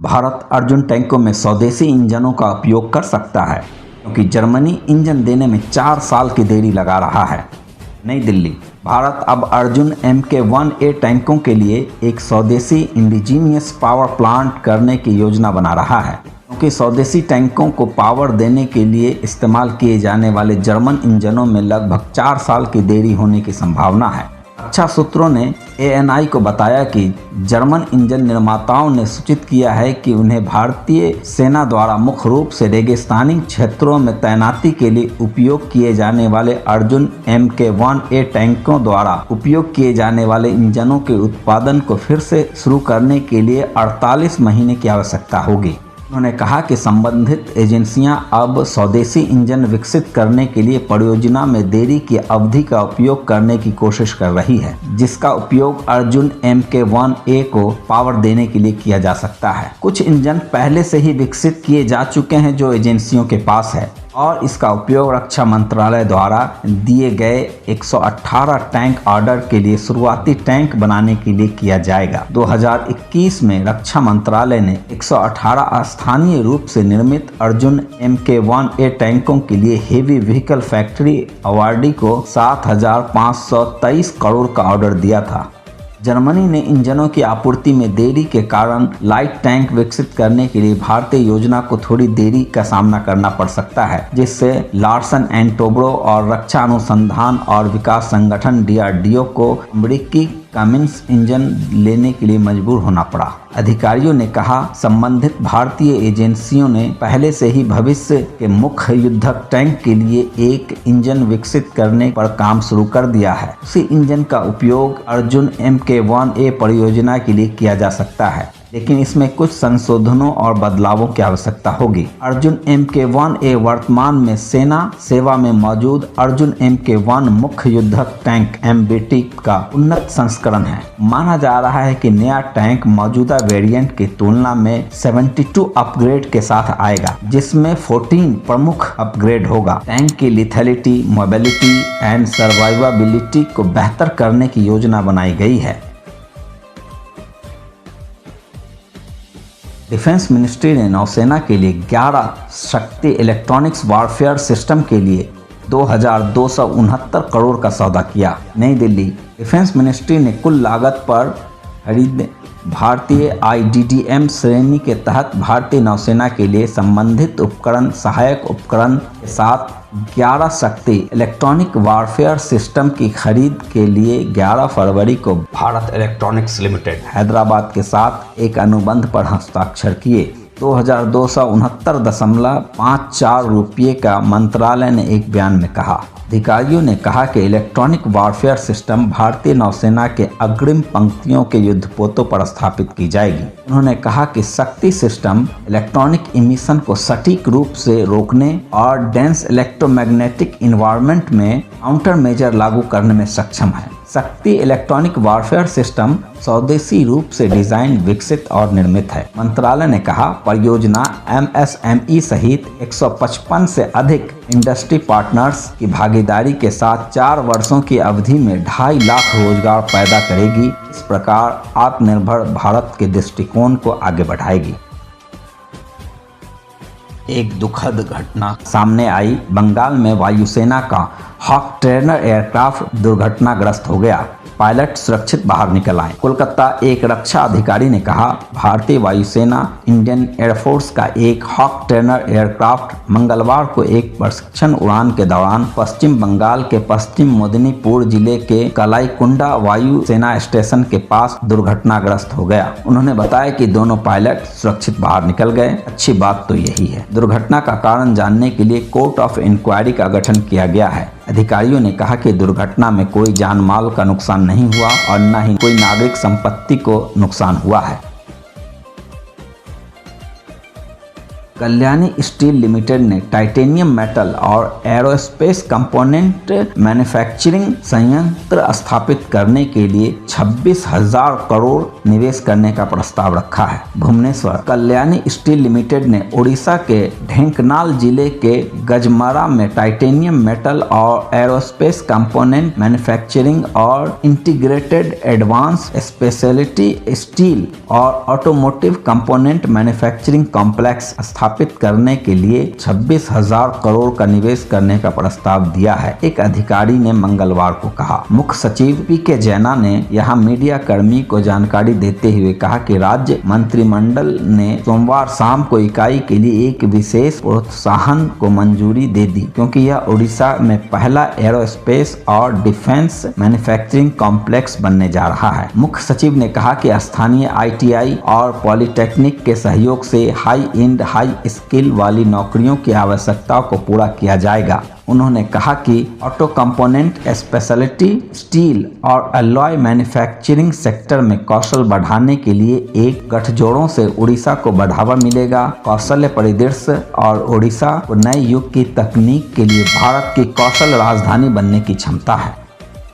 भारत अर्जुन टैंकों में स्वदेशी इंजनों का उपयोग कर सकता है क्योंकि जर्मनी इंजन देने में 4 साल की देरी लगा रहा है। नई दिल्ली। भारत अब अर्जुन Mk1A टैंकों के लिए एक स्वदेशी इंडिजीनियस पावर प्लांट करने की योजना बना रहा है क्योंकि स्वदेशी टैंकों को पावर देने के लिए इस्तेमाल किए जाने वाले जर्मन इंजनों में लगभग 4 साल की देरी होने की संभावना है। रक्षा सूत्रों ने ANI को बताया कि जर्मन इंजन निर्माताओं ने सूचित किया है कि उन्हें भारतीय सेना द्वारा मुख्य रूप से रेगिस्तानी क्षेत्रों में तैनाती के लिए उपयोग किए जाने वाले अर्जुन Mk1A टैंकों द्वारा उपयोग किए जाने वाले इंजनों के उत्पादन को फिर से शुरू करने के लिए 48 महीने की आवश्यकता होगी। उन्होंने कहा कि संबंधित एजेंसियां अब स्वदेशी इंजन विकसित करने के लिए परियोजना में देरी की अवधि का उपयोग करने की कोशिश कर रही है, जिसका उपयोग अर्जुन Mk1A को पावर देने के लिए किया जा सकता है। कुछ इंजन पहले से ही विकसित किए जा चुके हैं जो एजेंसियों के पास है और इसका उपयोग रक्षा मंत्रालय द्वारा दिए गए 118 टैंक ऑर्डर के लिए शुरुआती टैंक बनाने के लिए किया जाएगा। 2021 में रक्षा मंत्रालय ने 118 स्थानीय रूप से निर्मित अर्जुन Mk1A टैंकों के लिए हेवी व्हीकल फैक्ट्री अवार्डी को 7,523 करोड़ का ऑर्डर दिया था। जर्मनी ने इंजनों की आपूर्ति में देरी के कारण लाइट टैंक विकसित करने के लिए भारतीय योजना को थोड़ी देरी का सामना करना पड़ सकता है, जिससे लार्सन एंड टोब्रो और रक्षा अनुसंधान और विकास संगठन DRDO को अमेरिकी कमिंस इंजन लेने के लिए मजबूर होना पड़ा। अधिकारियों ने कहा संबंधित भारतीय एजेंसियों ने पहले से ही भविष्य के मुख्य युद्धक टैंक के लिए एक इंजन विकसित करने पर काम शुरू कर दिया है। उसी इंजन का उपयोग अर्जुन Mk1A परियोजना के लिए किया जा सकता है, लेकिन इसमें कुछ संशोधनों और बदलावों की आवश्यकता होगी। अर्जुन Mk1A वर्तमान में सेना सेवा में मौजूद अर्जुन Mk1 मुख्य युद्धक टैंक MBT का उन्नत संस्करण है। माना जा रहा है कि नया टैंक मौजूदा वेरिएंट की तुलना में 72 अपग्रेड के साथ आएगा, जिसमें 14 प्रमुख अपग्रेड होगा। टैंक की लिथैलिटी, मोबिलिटी एंड सर्वाइवेबिलिटी को बेहतर करने की योजना बनाई गई है। डिफेंस मिनिस्ट्री ने नौसेना के लिए 11 शक्ति इलेक्ट्रॉनिक्स वारफेयर सिस्टम के लिए 2,269 करोड़ का सौदा किया। नई दिल्ली। डिफेंस मिनिस्ट्री ने कुल लागत पर खरीदे भारतीय IDDM श्रेणी के तहत भारतीय नौसेना के लिए संबंधित उपकरण सहायक उपकरण के साथ 11 शक्ति इलेक्ट्रॉनिक वारफेयर सिस्टम की खरीद के लिए 11 फरवरी को भारत इलेक्ट्रॉनिक्स लिमिटेड हैदराबाद के साथ एक अनुबंध पर हस्ताक्षर किए। 2,269.54 रुपये का मंत्रालय ने एक बयान में कहा। अधिकारियों ने कहा कि इलेक्ट्रॉनिक वारफेयर सिस्टम भारतीय नौसेना के अग्रिम पंक्तियों के युद्धपोतों पर स्थापित की जाएगी। उन्होंने कहा कि शक्ति सिस्टम इलेक्ट्रॉनिक इमिशन को सटीक रूप से रोकने और डेंस इलेक्ट्रोमैग्नेटिक इन्वायरमेंट में काउंटर मेजर लागू करने में सक्षम है। शक्ति इलेक्ट्रॉनिक वारफेयर सिस्टम स्वदेशी रूप से डिजाइन, विकसित और निर्मित है। मंत्रालय ने कहा परियोजना MSME सहित 155 से अधिक इंडस्ट्री पार्टनर्स की भागीदारी के साथ 4 वर्षों की अवधि में 2.5 लाख रोजगार पैदा करेगी। इस प्रकार आत्मनिर्भर भारत के दृष्टिकोण को आगे बढ़ाएगी। एक दुखद घटना सामने आई। बंगाल में वायुसेना का हॉक ट्रेनर एयरक्राफ्ट दुर्घटनाग्रस्त हो गया। पायलट सुरक्षित बाहर निकल आए। कोलकाता। एक रक्षा अधिकारी ने कहा भारतीय वायुसेना इंडियन एयरफोर्स का एक हॉक ट्रेनर एयरक्राफ्ट मंगलवार को एक प्रशिक्षण उड़ान के दौरान पश्चिम बंगाल के पश्चिम मेदिनीपुर जिले के कलाईकुंडा वायु सेना स्टेशन के पास दुर्घटनाग्रस्त हो गया। उन्होंने बताया कि दोनों पायलट सुरक्षित बाहर निकल गए। अच्छी बात तो यही है। दुर्घटना का कारण जानने के लिए कोर्ट ऑफ इंक्वायरी का गठन किया गया है। अधिकारियों ने कहा कि दुर्घटना में कोई जान माल का नुकसान नहीं हुआ और न ही कोई नागरिक संपत्ति को नुकसान हुआ है। कल्याणी स्टील लिमिटेड ने टाइटेनियम मेटल और एरोस्पेस कंपोनेंट मैन्युफैक्चरिंग संयंत्र स्थापित करने के लिए 26,000 करोड़ निवेश करने का प्रस्ताव रखा है। भुवनेश्वर कल्याणी स्टील लिमिटेड ने ओडिशा के ढेंकनाल जिले के गजमरा में टाइटेनियम मेटल और एरोस्पेस कंपोनेंट मैन्युफैक्चरिंग और इंटीग्रेटेड एडवांस स्पेशलिटी स्टील और ऑटोमोटिव कंपोनेंट मैन्युफैक्चरिंग कॉम्प्लेक्स स्थापित करने के लिए 26,000 करोड़ का निवेश करने का प्रस्ताव दिया है, एक अधिकारी ने मंगलवार को कहा। मुख्य सचिव पीके जैना ने यहां मीडिया कर्मी को जानकारी देते हुए कहा कि राज्य मंत्रिमंडल ने सोमवार शाम को इकाई के लिए एक विशेष प्रोत्साहन को मंजूरी दे दी, क्योंकि यह ओडिशा में पहला एरोस्पेस और डिफेंस मैन्युफैक्चरिंग कॉम्प्लेक्स बनने जा रहा है। मुख्य सचिव ने कहा कि स्थानीय ITI और पॉलिटेक्निक के सहयोग से हाई एंड हाई स्किल वाली नौकरियों की आवश्यकताओं को पूरा किया जाएगा। उन्होंने कहा कि ऑटो कंपोनेंट, स्पेशलिटी स्टील और अलॉय मैन्युफैक्चरिंग सेक्टर में कौशल बढ़ाने के लिए एक गठजोड़ों से उड़ीसा को बढ़ावा मिलेगा। कौशल्य परिदृश्य और ओडिशा को नए युग की तकनीक के लिए भारत की कौशल राजधानी बनने की क्षमता है।